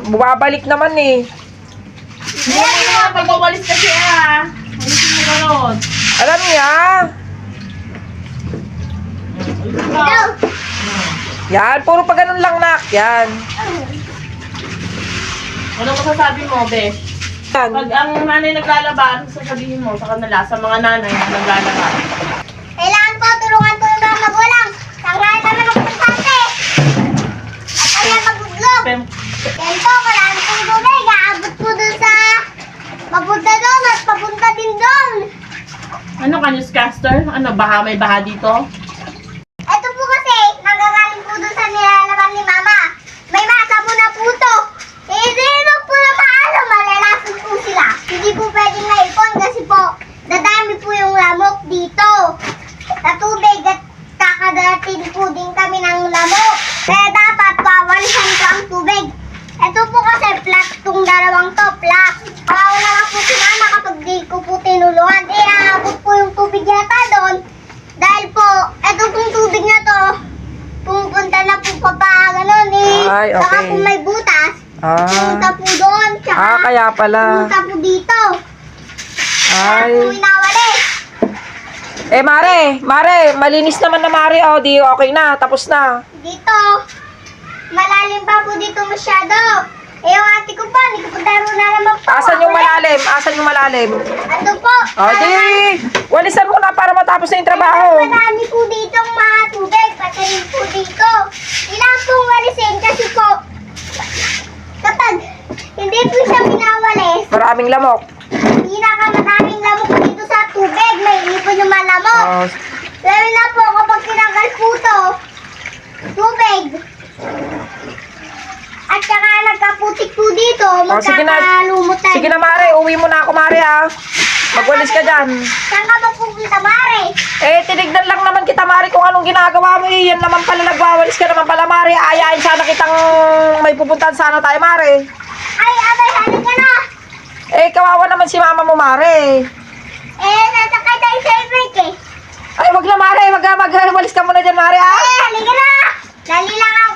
bumabalik naman eh. Hindi nga, pag-walis kasi Walisin mo gano'n. Alam niya. Yan, puro pa ganun lang, nak. Yan. Ano masasabi mo, be? Yan. Pag ang nanay naglalaba, ano sasabihin mo sa kanila, sa mga nanay na naglalaba? Kailangan po tulungan po yung mga magulang. Tanghali naman ang pagkante. At kaya maguglog. Yan po, kailangan po yung tubig. Aabot po dun sa papunta doon at papunta din doon. Ano ka, newscaster? Ano, baha? May baha dito? Ito po kasi, nanggagaling po dun sa nilalaman ni Mama. May masa po na puto. Hindi mo po na paano, malalason po sila. Hindi po pwedeng naipon kasi po, dadami po yung lamok dito. Sa tubig at kakadating po din kami ng lamok. Kaya dapat pawalisan po ang tubig. Ito po kasi flat tong dalawang to, flat. Wala lang po si Mama kapag di ko po tinulungan. Aabot po yung tubig yata doon. Dahil po, ito pong tubig na to, pupunta na po pa ganun eh. Ay, okay. Saka po may butas. Pupunta po doon. Tsaka kaya pala. pupunta po dito. Kaya po Ay. inawalis. Eh, Mare, malinis naman na Mare. O, di okay na, tapos na. Dito. Malalim pa po dito masyado. Eh, yung ate ko pa, hindi ko po daro na naman po. Asan yung malalim? Asan yung malalim? Ando po. O, di, walisan mo na para matapos na yung trabaho. Marami po dito ang mga tubig. Patayin po dito. Ilang pong walisin kasi po, kapag hindi po siya minawalis, Maraming lamok. pinakamaraming lamok dito sa tubig. May ipon yung malamok. O, Lalo na po kapag tinanggal po to, tubig. At saka nagkaputik po dito, o, sige na. magkakalumot tayo. Sige na, Mare. Uwi mo na ako, Mare, ha. Magwalis ka dyan. Saan ka ba pupunta, Mare? Eh, tinignan lang naman kita, Mare, kung anong ginagawa mo. Eh, yan naman pala, nagwawalis ka naman pala, Mare. Ayain sana kitang may pupuntahan sana tayo, Mare. Ay, abay, halika na. Eh, kawawa naman si mama mo, Mare. Eh, nasakay tayo sa break eh. Ay, wag na, Mare. Magwalis ka muna dyan, Mare, ha. Eh, halika na. Dali lang ang